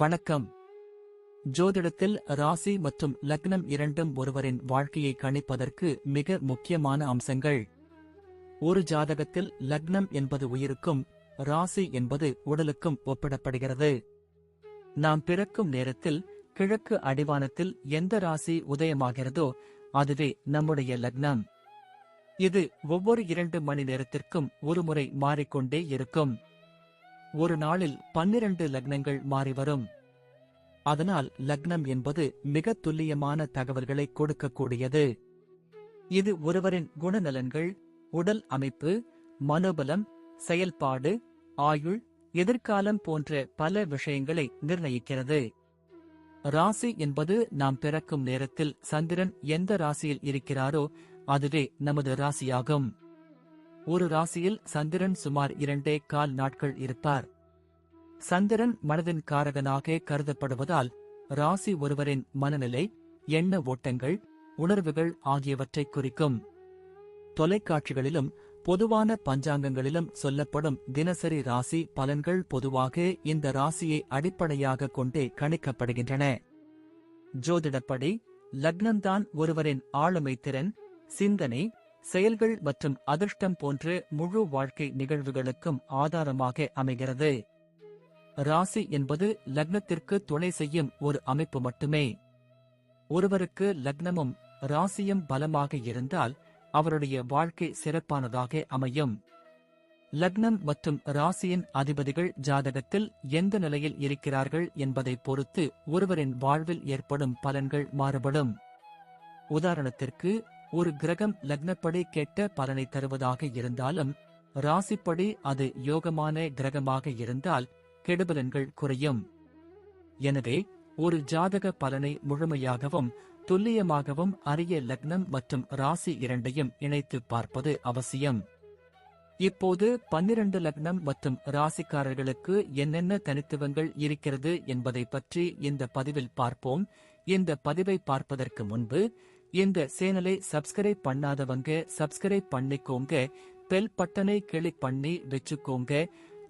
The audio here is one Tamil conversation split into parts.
வணக்கம். ஜோதிடத்தில் ராசி மற்றும் லக்னம் இரண்டும் ஒருவரின் வாழ்க்கையை கணிப்பதற்கு மிக முக்கியமான அம்சங்கள். ஒரு ஜாதகத்தில் லக்னம் என்பது உயிருக்கும், ராசி என்பது உடலுக்கும் ஒப்பிடப்படுகிறது. நாம் பிறக்கும் நேரத்தில் கிழக்கு அடிவானத்தில் எந்த ராசி உதயமாகிறதோ அதுவே நம்முடைய லக்னம். இது ஒவ்வொரு 2 மணி நேரத்திற்கும் ஒருமுறை மாறிக்கொண்டே இருக்கும். ஒரு நாளில் 12 லக்னங்கள் மாறிவரும். அதனால் லக்னம் என்பது மிக துல்லியமான தகவல்களை கொடுக்கக்கூடியது. இது ஒருவரின் குணநலன்கள், உடல் அமைப்பு, மனோபலம், செயல்பாடு, ஆயுள், எதிர்காலம் போன்ற பல விஷயங்களை நிர்ணயிக்கிறது. ராசி என்பது நாம் பிறக்கும் நேரத்தில் சந்திரன் எந்த ராசியில் இருக்கிறாரோ அதுவே நமது ராசியாகும். ஒரு ராசியில் சந்திரன் சுமார் 2.25 நாட்கள் இருப்பார். சந்திரன் மனதின் காரகனாக கருதப்படுவதால் ராசி ஒருவரின் மனநிலை, எண்ண ஓட்டங்கள், உணர்வுகள் ஆகியவற்றை குறிக்கும். தொலைக்காட்சிகளிலும் பொதுவான பஞ்சாங்கங்களிலும் சொல்லப்படும் தினசரி ராசி பலன்கள் பொதுவாக இந்த ராசியை அடிப்படையாக கொண்டே கணிக்கப்படுகின்றன. ஜோதிடப்படி லக்னம்தான் ஒருவரின் ஆளுமை திறன், சிந்தனை, செயல்கள் மற்றும் அதிர்ஷ்டம் போன்ற முழு வாழ்க்கை நிகழ்வுகளுக்கும் ஆதாரமாக அமைகிறது. ராசி என்பது லக்னத்திற்கு துணை செய்யும் ஒரு அமைப்பு மட்டுமே. ஒருவருக்கு லக்னமும் ராசியும் பலமாக இருந்தால் அவருடைய வாழ்க்கை சிறப்பானதாக அமையும். லக்னம் மற்றும் ராசியின் அதிபதிகள் ஜாதகத்தில் எந்த நிலையில் இருக்கிறார்கள் என்பதை பொறுத்து ஒருவரின் வாழ்வில் ஏற்படும் பலன்கள் மாறுபடும். உதாரணத்திற்கு, ஒரு கிரகம் லக்னப்படி கெட்ட பலனை தருவதாக இருந்தாலும் ராசிப்படி அது யோகமான கிரகமாக இருந்தால் கெடுபலன்கள் குறையும். எனவே ஒரு ஜாதக பலனை முழுமையாகவும் துல்லியமாகவும் அறிய லக்னம் மற்றும் ராசி இரண்டையும் இணைத்து பார்ப்பது அவசியம். இப்போது 12 லக்னம் மற்றும் ராசிக்காரர்களுக்கு என்னென்ன தனித்துவங்கள் இருக்கிறது என்பதை பற்றி இந்த பதிவில் பார்ப்போம். இந்த பதிவை பார்ப்பதற்கு முன்பு இந்த சேனலை சப்ஸ்கிரைப் பண்ணாதவங்க சப்ஸ்கிரைப் பண்ணிக்கோங்க, பெல் பட்டனை கிளிக் பண்ணி வச்சுக்கோங்க.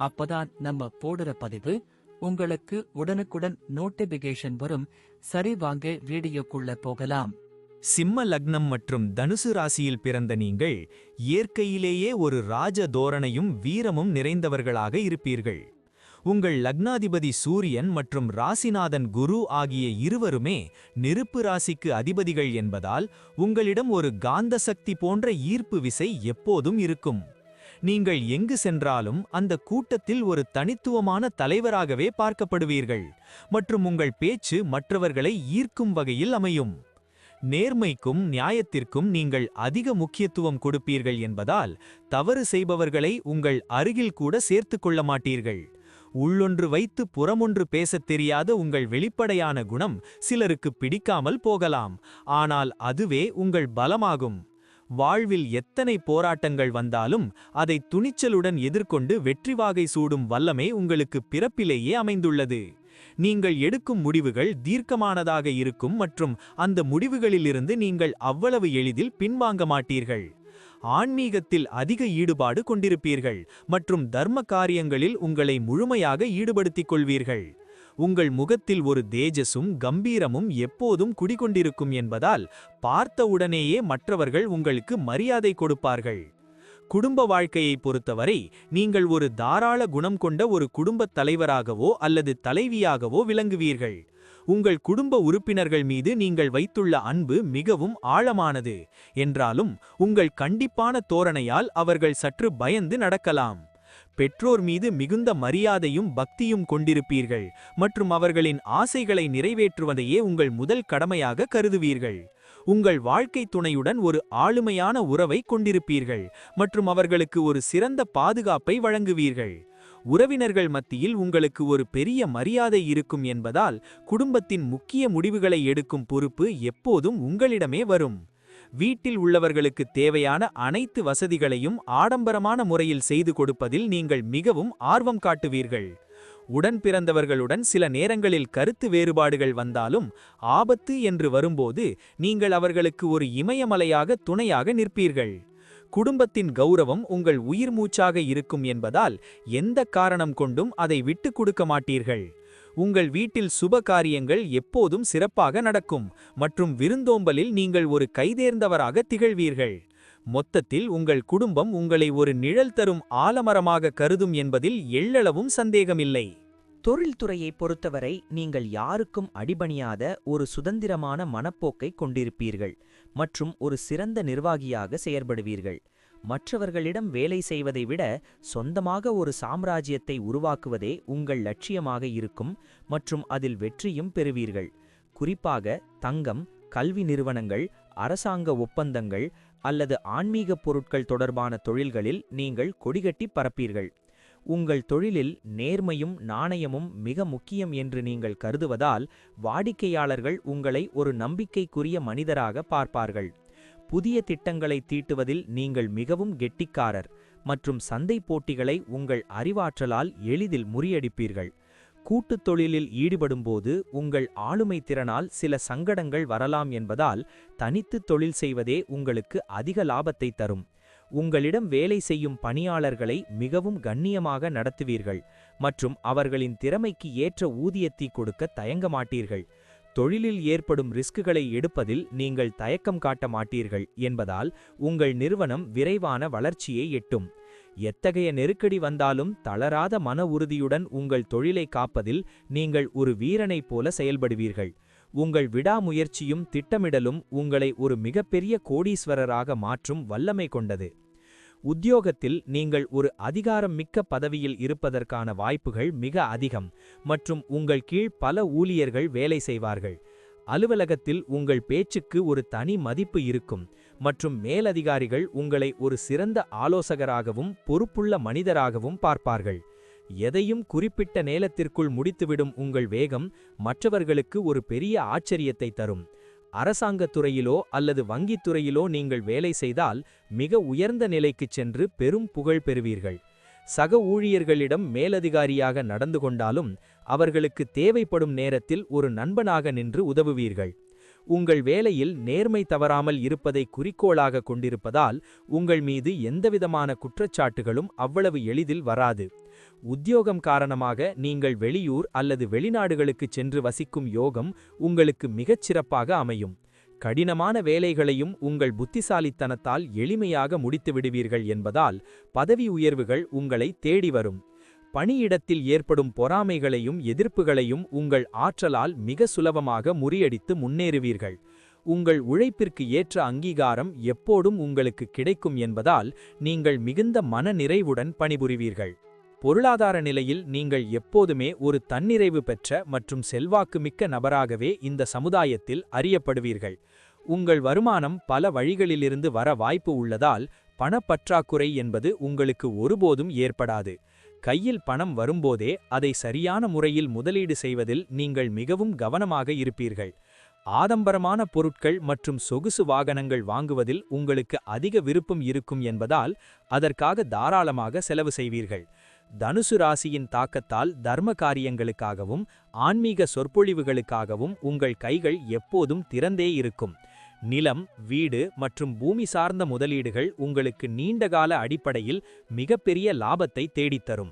அப்பதான் நம்ம போடுற பதிவு உங்களுக்கு உடனுக்குடன் நோட்டிபிகேஷன் வரும். சரி, வாங்க வீடியோக்குள்ள போகலாம். சிம்ம லக்னம் மற்றும் தனுசு ராசியில் பிறந்த நீங்கள் இயற்கையிலேயே ஒரு ராஜ தோரணையும் வீரமும் நிறைந்தவர்களாக இருப்பீர்கள். உங்கள் லக்னாதிபதி சூரியன் மற்றும் ராசிநாதன் குரு ஆகிய இருவருமே நெருப்பு ராசிக்கு அதிபதிகள் என்பதால் உங்களிடம் ஒரு காந்த சக்தி போன்ற ஈர்ப்பு விசை எப்போதும் இருக்கும். நீங்கள் எங்கு சென்றாலும் அந்த கூட்டத்தில் ஒரு தனித்துவமான தலைவராகவே பார்க்கப்படுவீர்கள் மற்றும் உங்கள் பேச்சு மற்றவர்களை ஈர்க்கும் வகையில் அமையும். நேர்மைக்கும் நியாயத்திற்கும் நீங்கள் அதிக முக்கியத்துவம் கொடுப்பீர்கள் என்பதால் தவறு செய்பவர்களை உங்கள் அருகில் கூட சேர்த்து கொள்ள மாட்டீர்கள். உள்ளொன்று வைத்து புறமொன்று பேசத் தெரியாத உங்கள் வெளிப்படையான குணம் சிலருக்கு பிடிக்காமல் போகலாம், ஆனால் அதுவே உங்கள் பலமாகும். வாழ்வில் எத்தனை போராட்டங்கள் வந்தாலும் அதை துணிச்சலுடன் எதிர்கொண்டு வெற்றி வாகை சூடும் வல்லமை உங்களுக்கு பிறப்பிலேயே அமைந்துள்ளது. நீங்கள் எடுக்கும் முடிவுகள் தீர்க்கமானதாக இருக்கும் மற்றும் அந்த முடிவுகளிலிருந்து நீங்கள் அவ்வளவு எளிதில் பின்வாங்க மாட்டீர்கள். ஆன்மீகத்தில் அதிக ஈடுபாடு கொண்டிருப்பீர்கள் மற்றும் தர்ம காரியங்களில் உங்களை முழுமையாக ஈடுபடுத்திக் கொள்வீர்கள். உங்கள் முகத்தில் ஒரு தேஜஸும் கம்பீரமும் எப்போதும் குடிகொண்டிருக்கும் என்பதால் பார்த்தவுடனேயே மற்றவர்கள் உங்களுக்கு மரியாதை கொடுப்பார்கள். குடும்ப வாழ்க்கையை பொறுத்தவரை நீங்கள் ஒரு தாராள குணம் கொண்ட ஒரு குடும்பத் தலைவராகவோ அல்லது தலைவியாகவோ விளங்குவீர்கள். உங்கள் குடும்ப உறுப்பினர்கள் மீது நீங்கள் வைத்துள்ள அன்பு மிகவும் ஆழமானது என்றாலும் உங்கள் கண்டிப்பான தோரணையால் அவர்கள் சற்று பயந்து நடக்கலாம். பெற்றோர் மீது மிகுந்த மரியாதையும் பக்தியும் கொண்டிருப்பீர்கள் மற்றும் அவர்களின் ஆசைகளை நிறைவேற்றுவதையே உங்கள் முதல் கடமையாக கருதுவீர்கள். உங்கள் வாழ்க்கை துணையுடன் ஒரு ஆளுமையான உறவை கொண்டிருப்பீர்கள் மற்றும் அவர்களுக்கு ஒரு சிறந்த பாதுகாப்பை வழங்குவீர்கள். உறவினர்கள் மத்தியில் உங்களுக்கு ஒரு பெரிய மரியாதை இருக்கும் என்பதால் குடும்பத்தின் முக்கிய முடிவுகளை எடுக்கும் பொறுப்பு எப்போதும் உங்களிடமே வரும். வீட்டில் உள்ளவர்களுக்கு தேவையான அனைத்து வசதிகளையும் ஆடம்பரமான முறையில் செய்து கொடுப்பதில் நீங்கள் மிகவும் ஆர்வம் காட்டுவீர்கள். உடன் பிறந்தவர்களுடன் சில நேரங்களில் கருத்து வேறுபாடுகள் வந்தாலும் ஆபத்து என்று வரும்போது நீங்கள் அவர்களுக்கு ஒரு இமயமலையாக துணையாக நிற்பீர்கள். குடும்பத்தின் கௌரவம் உங்கள் உயிர் மூச்சாக இருக்கும் என்பதால் எந்த காரணம் கொண்டும் அதை விட்டு கொடுக்க மாட்டீர்கள். உங்கள் வீட்டில் சுப காரியங்கள் எப்போதும் சிறப்பாக நடக்கும் மற்றும் விருந்தோம்பலில் நீங்கள் ஒரு கைதேர்ந்தவராக திகழ்வீர்கள். மொத்தத்தில் உங்கள் குடும்பம் உங்களை ஒரு நிழல் தரும் ஆலமரமாக கருதும் என்பதில் எள்ளளவும் சந்தேகமில்லை. தொழில்துறையை பொறுத்தவரை நீங்கள் யாருக்கும் அடிபணியாத ஒரு சுதந்திரமான மனப்போக்கை கொண்டிருப்பீர்கள் மற்றும் ஒரு சிறந்த நிர்வாகியாக செயற்படுவீர்கள். மற்றவர்களிடம் வேலை செய்வதை விட சொந்தமாக ஒரு சாம்ராஜ்யத்தை உருவாக்குவதே உங்கள் லட்சியமாக இருக்கும் மற்றும் அதில் வெற்றியும் பெறுவீர்கள். குறிப்பாக தங்கம், கல்வி நிறுவனங்கள், அரசாங்க ஒப்பந்தங்கள் அல்லது ஆன்மீக பொருட்கள் தொடர்பான தொழில்களில் நீங்கள் கொடிகட்டி பறப்பீர்கள். உங்கள் தொழிலில் நேர்மையும் நாணயமும் மிக முக்கியம் என்று நீங்கள் கருதுவதால் வாடிக்கையாளர்கள் உங்களை ஒரு நம்பிக்கைக்குரிய மனிதராக பார்ப்பார்கள். புதிய திட்டங்களை தீட்டுவதில் நீங்கள் மிகவும் கெட்டிக்காரர் மற்றும் சந்தை போட்டிகளை உங்கள் அறிவாற்றலால் எளிதில் முறியடிப்பீர்கள். கூட்டுத் தொழிலில் ஈடுபடும்போது உங்கள் ஆளுமை திறனால் சில சங்கடங்கள் வரலாம் என்பதால் தனித்து தொழில் செய்வதே உங்களுக்கு அதிக லாபத்தை தரும். உங்களிடம் வேலை செய்யும் பணியாளர்களை மிகவும் கண்ணியமாக நடத்துவீர்கள் மற்றும் அவர்களின் திறமைக்கு ஏற்ற ஊதியத்தை கொடுக்க தயங்க மாட்டீர்கள். தொழிலில் ஏற்படும் ரிஸ்குகளை எடுப்பதில் நீங்கள் தயக்கம் காட்ட மாட்டீர்கள் என்பதால் உங்கள் நிறுவனம் விரைவான வளர்ச்சியை எட்டும். எத்தகைய நெருக்கடி வந்தாலும் தளராத மன உறுதியுடன் உங்கள் தொழிலை காப்பதில் நீங்கள் ஒரு வீரனைப் போல செயல்படுவீர்கள். உங்கள் விடாமுயற்சியும் திட்டமிடலும் உங்களை ஒரு மிகப்பெரிய கோடீஸ்வரராக மாற்றும் வல்லமை கொண்டது. உத்தியோகத்தில் நீங்கள் ஒரு அதிகாரம் மிக்க பதவியில் இருப்பதற்கான வாய்ப்புகள் மிக அதிகம் மற்றும் உங்கள் கீழ் பல ஊழியர்கள் வேலை செய்வார்கள். அலுவலகத்தில் உங்கள் பேச்சுக்கு ஒரு தனி மதிப்பு இருக்கும் மற்றும் மேலதிகாரிகள் உங்களை ஒரு சிறந்த ஆலோசகராகவும் பொறுப்புள்ள மனிதராகவும் பார்ப்பார்கள். எதையும் குறிப்பிட்ட நேரத்திற்குள் முடித்துவிடும் உங்கள் வேகம் மற்றவர்களுக்கு ஒரு பெரிய ஆச்சரியத்தை தரும். அரசாங்கத் துறையிலோ அல்லது வங்கித் துறையிலோ நீங்கள் வேலை செய்தால் மிக உயர்ந்த நிலைக்குச் சென்று பெரும் புகழ் பெறுவீர்கள். சக ஊழியர்களிடம் மேலதிகாரியாக நடந்து கொண்டாலும் அவர்களுக்கு தேவைப்படும் நேரத்தில் ஒரு நண்பனாக நின்று உதவுவீர்கள். உங்கள் வேலையில் நேர்மை தவறாமல் இருப்பதை குறிக்கோளாக கொண்டிருப்பதால் உங்கள் மீது எந்தவிதமான குற்றச்சாட்டுகளும் அவ்வளவு எளிதில் வராது. உத்தியோகம் காரணமாக நீங்கள் வெளியூர் அல்லது வெளிநாடுகளுக்குச் சென்று வசிக்கும் யோகம் உங்களுக்கு மிகச் சிறப்பாக அமையும். கடினமான வேலைகளையும் உங்கள் புத்திசாலித்தனத்தால் எளிமையாக முடித்துவிடுவீர்கள் என்பதால் பதவி உயர்வுகள் உங்களை தேடி வரும். பணியிடத்தில் ஏற்படும் பொறாமைகளையும் எதிர்ப்புகளையும் உங்கள் ஆற்றலால் மிக சுலபமாக முறியடித்து முன்னேறுவீர்கள். உங்கள் உழைப்பிற்கு ஏற்ற அங்கீகாரம் எப்போதும் உங்களுக்கு கிடைக்கும் என்பதால் நீங்கள் மிகுந்த மன நிறைவுடன் பணிபுரிவீர்கள். பொருளாதார நிலையில் நீங்கள் எப்போதுமே ஒரு தன்னிறைவு பெற்ற மற்றும் செல்வாக்குமிக்க நபராகவே இந்த சமுதாயத்தில் அறியப்படுவீர்கள். உங்கள் வருமானம் பல வழிகளிலிருந்து வர வாய்ப்பு உள்ளதால் பணப்பற்றாக்குறை என்பது உங்களுக்கு ஒருபோதும் ஏற்படாது. கையில் பணம் வரும்போதே அதை சரியான முறையில் முதலீடு செய்வதில் நீங்கள் மிகவும் கவனமாக இருப்பீர்கள். ஆடம்பரமான பொருட்கள் மற்றும் சொகுசு வாகனங்கள் வாங்குவதில் உங்களுக்கு அதிக விருப்பம் இருக்கும் என்பதால் அதற்காக தாராளமாக செலவு செய்வீர்கள். தனுசு ராசியின் தாக்கத்தால் தர்ம காரியங்களுக்காகவும் ஆன்மீக சொற்பொழிவுகளுக்காகவும் உங்கள் கைகள் எப்போதும் திறந்தே இருக்கும். நிலம், வீடு மற்றும் பூமி சார்ந்த முதலீடுகள் உங்களுக்கு நீண்டகால அடிப்படையில் மிகப்பெரிய லாபத்தை தேடித்தரும்.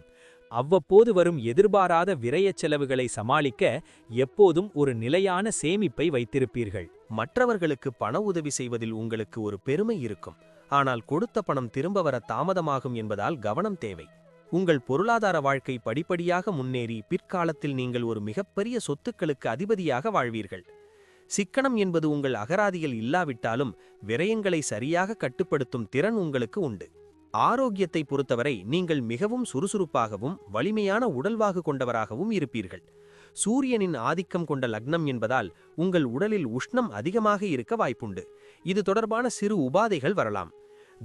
அவ்வப்போது வரும் எதிர்பாராத விரயச் செலவுகளை சமாளிக்க எப்போதும் ஒரு நிலையான சேமிப்பை வைத்திருப்பீர்கள். மற்றவர்களுக்கு பண உதவி செய்வதில் உங்களுக்கு ஒரு பெருமை இருக்கும். ஆனால் கொடுத்த பணம் திரும்ப வர தாமதமாகும் என்பதால் கவனம் தேவை. உங்கள் பொருளாதார வாழ்க்கை படிப்படியாக முன்னேறி பிற்காலத்தில் நீங்கள் ஒரு மிகப்பெரிய சொத்துக்களுக்கு அதிபதியாக வாழ்வீர்கள். சிக்கனம் என்பது உங்கள் அகராதியில் இல்லாவிட்டாலும் விரயங்களை சரியாக கட்டுப்படுத்தும் திறன் உங்களுக்கு உண்டு. ஆரோக்கியத்தை பொறுத்தவரை நீங்கள் மிகவும் சுறுசுறுப்பாகவும் வலிமையான உடல்வாகு கொண்டவராகவும் இருப்பீர்கள். சூரியனின் ஆதிக்கம் கொண்ட லக்னம் என்பதால் உங்கள் உடலில் உஷ்ணம் அதிகமாக இருக்க வாய்ப்புண்டு. இது தொடர்பான சிறு உபாதைகள் வரலாம்.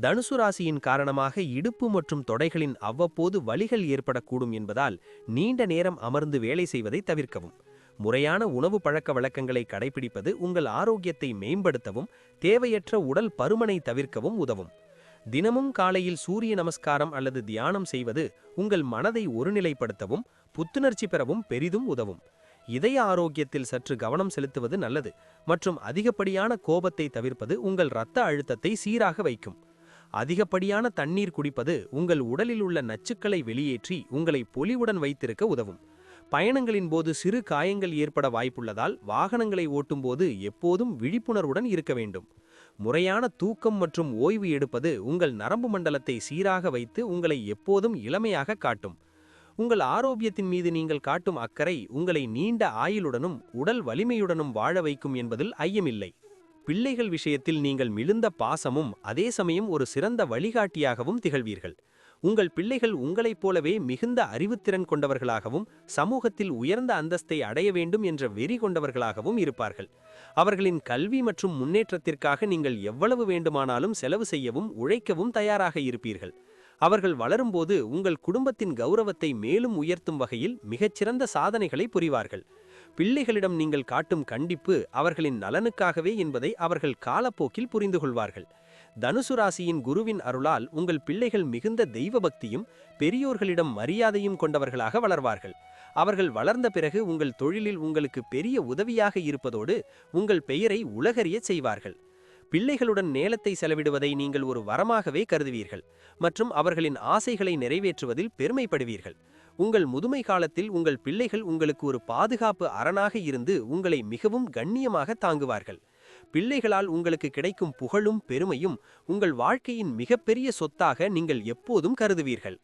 தனுசு ராசியின் காரணமாக இடுப்பு மற்றும் தொடைகளின் அவ்வப்போது வலிகள் ஏற்படக்கூடும் என்பதால் நீண்ட நேரம் அமர்ந்து வேலை செய்வதை தவிர்க்கவும். முறையான உணவு பழக்க வழக்கங்களை கடைபிடிப்பது உங்கள் ஆரோக்கியத்தை மேம்படுத்தவும் தேவையற்ற உடல் பருமனை தவிர்க்கவும் உதவும். தினமும் காலையில் சூரிய நமஸ்காரம் அல்லது தியானம் செய்வது உங்கள் மனதை ஒருநிலைப்படுத்தவும் புத்துணர்ச்சி பெறவும் பெரிதும் உதவும். இதய ஆரோக்கியத்தில் சற்று கவனம் செலுத்துவது நல்லது மற்றும் அதிகப்படியான கோபத்தை தவிர்ப்பது உங்கள் இரத்த அழுத்தத்தை சீராக வைக்கும். அதிகப்படியான தண்ணீர் குடிப்பது உங்கள் உடலில் உள்ள நச்சுக்களை வெளியேற்றி உங்களை பொலிவுடன் வைத்திருக்க உதவும். பயணங்களின் போது சிறு காயங்கள் ஏற்பட வாய்ப்புள்ளதால் வாகனங்களை ஓட்டும்போது எப்போதும் விழிப்புணர்வுடன் இருக்க வேண்டும். முறையான தூக்கம் மற்றும் ஓய்வு எடுப்பது உங்கள் நரம்பு மண்டலத்தை சீராக வைத்து உங்களை எப்போதும் இளமையாக காட்டும். உங்கள் ஆரோக்கியத்தின் மீது நீங்கள் காட்டும் அக்கறை உங்களை நீண்ட ஆயுளுடனும் உடல் வலிமையுடனும் வாழ வைக்கும் என்பதில் ஐயமில்லை. பிள்ளைகள் விஷயத்தில் நீங்கள் மிகுந்த பாசமும் அதே சமயம் ஒரு சிறந்த வழிகாட்டியாகவும் திகழ்வீர்கள். உங்கள் பிள்ளைகள் உங்களைப் போலவே மிகுந்த அறிவுத்திறன் கொண்டவர்களாகவும் சமூகத்தில் உயர்ந்த அந்தஸ்தை அடைய வேண்டும் என்ற வெறி கொண்டவர்களாகவும் இருப்பார்கள். அவர்களின் கல்வி மற்றும் முன்னேற்றத்திற்காக நீங்கள் எவ்வளவு வேண்டுமானாலும் செலவு செய்யவும் உழைக்கவும் தயாராக இருப்பீர்கள். அவர்கள் வளரும்போது உங்கள் குடும்பத்தின் கௌரவத்தை மேலும் உயர்த்தும் வகையில் மிகச்சிறந்த சாதனைகளை புரிவார்கள். பிள்ளைகளிடம் நீங்கள் காட்டும் கண்டிப்பு அவர்களின் நலனுக்காகவே என்பதை அவர்கள் காலப்போக்கில் புரிந்து கொள்வார்கள். தனுசு ராசியின் குருவின் அருளால் உங்கள் பிள்ளைகள் மிகுந்த தெய்வ பக்தியும் பெரியோர்களிடம் மரியாதையும் கொண்டவர்களாக வளர்வார்கள். அவர்கள் வளர்ந்த பிறகு உங்கள் தொழிலில் உங்களுக்கு பெரிய உதவியாக இருப்பதோடு உங்கள் பெயரை உலகறியச் செய்வார்கள். பிள்ளைகளுடன் நேரத்தை செலவிடுவதை நீங்கள் ஒரு வரமாகவே கருதுவீர்கள் மற்றும் அவர்களின் ஆசைகளை நிறைவேற்றுவதில் பெருமைப்படுவீர்கள். உங்கள் முதுமை காலத்தில் உங்கள் பிள்ளைகள் உங்களுக்கு ஒரு பாதுகாப்பு அரணாக இருந்து உங்களை மிகவும் கண்ணியமாக தாங்குவார்கள். பிள்ளைகளால் உங்களுக்கு கிடைக்கும் புகழும் பெருமையும் உங்கள் வாழ்க்கையின் மிகப்பெரிய சொத்தாக நீங்கள் எப்போதும் கருதுவீர்கள்.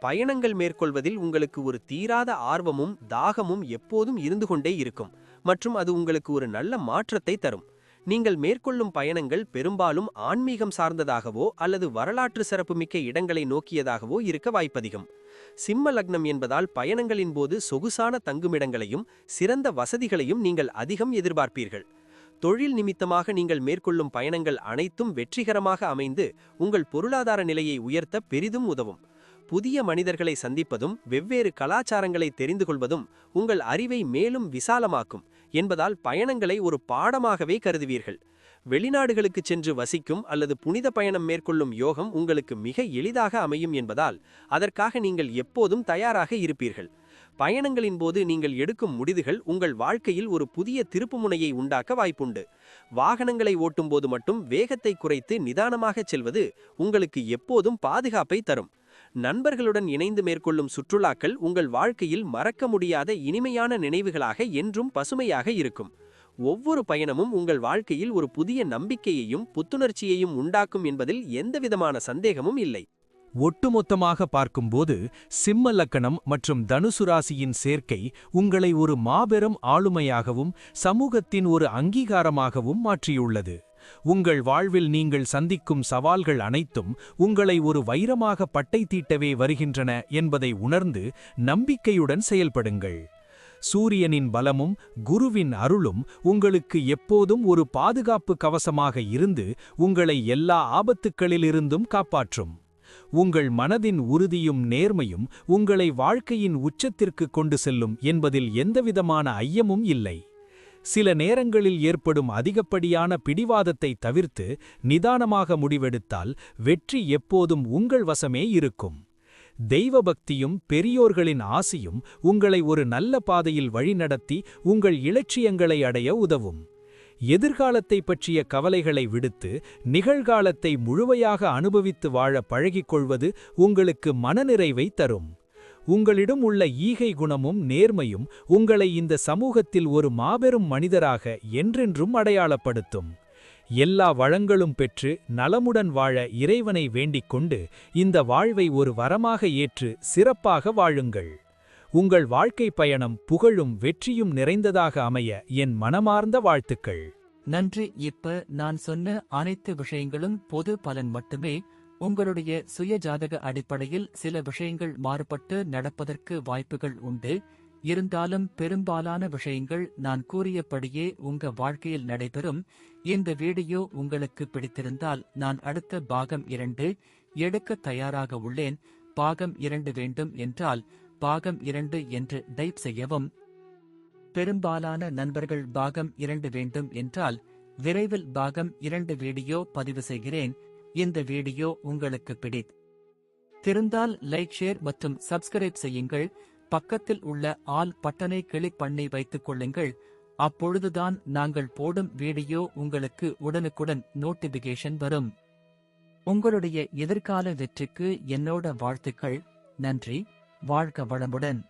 பயணங்கள் மேற்கொள்வதில் உங்களுக்கு ஒரு தீராத ஆர்வமும் தாகமும் எப்போதும் இருந்து கொண்டே இருக்கும் மற்றும் அது உங்களுக்கு ஒரு நல்ல மாற்றத்தை தரும். நீங்கள் மேற்கொள்ளும் பயணங்கள் பெரும்பாலும் ஆன்மீகம் சார்ந்ததாகவோ அல்லது வரலாற்று சிறப்புமிக்க இடங்களை நோக்கியதாகவோ இருக்க வாய்ப்பதிகம். சிம்ம லக்னம் என்பதால் பயணங்களின் போது சொகுசான தங்குமிடங்களையும் சிறந்த வசதிகளையும் நீங்கள் அதிகம் எதிர்பார்ப்பீர்கள். தொழில் நிமித்தமாக நீங்கள் மேற்கொள்ளும் பயணங்கள் அனைத்தும் வெற்றிகரமாக அமைந்து உங்கள் பொருளாதார நிலையை உயர்த்த பெரிதும் உதவும். புதிய மனிதர்களை சந்திப்பதும் வெவ்வேறு கலாச்சாரங்களை தெரிந்து கொள்வதும் உங்கள் அறிவை மேலும் விசாலமாக்கும் என்பதால் பயணங்களை ஒரு பாடமாகவே கருதுவீர்கள். வெளிநாடுகளுக்கு சென்று வசிக்கும் அல்லது புனித பயணம் மேற்கொள்ளும் யோகம் உங்களுக்கு மிக எளிதாக அமையும் என்பதால் அதற்காக நீங்கள் எப்போதும் தயாராக இருப்பீர்கள். பயணங்களின் போது நீங்கள் எடுக்கும் முடிவுகள் உங்கள் வாழ்க்கையில் ஒரு புதிய திருப்புமுனையை உண்டாக்க வாய்ப்புண்டு. வாகனங்களை ஓட்டும்போது மட்டும் வேகத்தை குறைத்து நிதானமாக செல்வது உங்களுக்கு எப்போதும் பாதுகாப்பை தரும். நண்பர்களுடன் இணைந்து மேற்கொள்ளும் சுற்றுலாக்கள் உங்கள் வாழ்க்கையில் மறக்க முடியாத இனிமையான நினைவுகளாக என்றும் பசுமையாக இருக்கும். ஒவ்வொரு பயணமும் உங்கள் வாழ்க்கையில் ஒரு புதிய நம்பிக்கையையும் புத்துணர்ச்சியையும் உண்டாக்கும் என்பதில் எந்தவிதமான சந்தேகமும் இல்லை. ஒட்டுமொத்தமாக பார்க்கும்போது சிம்ம லக்கணம் மற்றும் தனுசு ராசியின் சேர்க்கை உங்களை ஒரு மாபெரும் ஆளுமையாகவும் சமூகத்தின் ஒரு அங்கீகாரமாகவும் மாற்றியுள்ளது. உங்கள் வாழ்வில் நீங்கள் சந்திக்கும் சவால்கள் அனைத்தும் உங்களை ஒரு வைரமாக பட்டை தீட்டவே வருகின்றன என்பதை உணர்ந்து நம்பிக்கையுடன் செயல்படுங்கள். சூரியனின் பலமும் குருவின் அருளும் உங்களுக்கு எப்போதும் ஒரு பாதுகாப்பு கவசமாக இருந்து உங்களை எல்லா ஆபத்துக்களிலிருந்தும் காப்பாற்றும். உங்கள் மனதின் உறுதியும் நேர்மையும் உங்களை வாழ்க்கையின் உச்சத்திற்கு கொண்டு செல்லும் என்பதில் எந்தவிதமான ஐயமும் இல்லை. சில நேரங்களில் ஏற்படும் அதிகப்படியான பிடிவாதத்தை தவிர்த்து நிதானமாக முடிவெடுத்தால் வெற்றி எப்போதும் உங்கள் வசமே இருக்கும். தெய்வ பக்தியும் பெரியோர்களின் ஆசியும் உங்களை ஒரு நல்ல பாதையில் வழிநடத்தி உங்கள் இலட்சியங்களை அடைய உதவும். எதிர்காலத்தை பற்றிய கவலைகளை விடுத்து நிகழ்காலத்தை முழுமையாக அனுபவித்து வாழ பழகிக்கொள்வது உங்களுக்கு மனநிறைவை தரும். உங்களிடம் உள்ள ஈகை குணமும் நேர்மையும் உங்களை இந்த சமூகத்தில் ஒரு மாபெரும் மனிதராக என்றென்றும் அடையாளப்படுத்தும். எல்லா வளங்களும் பெற்று நலமுடன் வாழ இறைவனை வேண்டிக் கொண்டு இந்த வாழ்வை ஒரு வரமாக ஏற்று சிறப்பாக வாழுங்கள். உங்கள் வாழ்க்கை பயணம் புகழும் வெற்றியும் நிறைந்ததாக அமைய என் மனமார்ந்த வாழ்த்துக்கள். நன்றி. இப்ப நான் சொன்ன அனைத்து விஷயங்களும் பொது பலன் மட்டுமே. உங்களுடைய சுய ஜாதக அடிப்படையில் சில விஷயங்கள் மாறுபட்டு நடப்பதற்கு வாய்ப்புகள் உண்டு. இருந்தாலும் பெரும்பாலான விஷயங்கள் நான் கூறியபடியே உங்க வாழ்க்கையில் நடைபெறும். இந்த வீடியோ உங்களுக்கு பிடித்திருந்தால் நான் அடுத்த பாகம் 2 எடுக்க தயாராக உள்ளேன். பாகம் 2 வேண்டும் என்றால் பாகம் 2 என்று டைப் செய்யவும். பெரும்பாலான நண்பர்கள் பாகம் 2 வேண்டும் என்றால் விரைவில் பாகம் 2 வீடியோ பதிவு செய்கிறேன். இந்த வீடியோ உங்களுக்கு பிடித்திருந்தால் லைக், ஷேர் மற்றும் சப்ஸ்கிரைப் செய்யுங்கள். பக்கத்தில் உள்ள ஆல் பட்டனை கிளிக் பண்ணி வைத்துக் கொள்ளுங்கள். அப்பொழுதுதான் நாங்கள் போடும் வீடியோ உங்களுக்கு உடனுக்குடன் நோட்டிபிகேஷன் வரும். உங்களுடைய எதிர்கால வெற்றிக்கு என்னோட வாழ்த்துக்கள். நன்றி. வாழ்க வளமுடன்.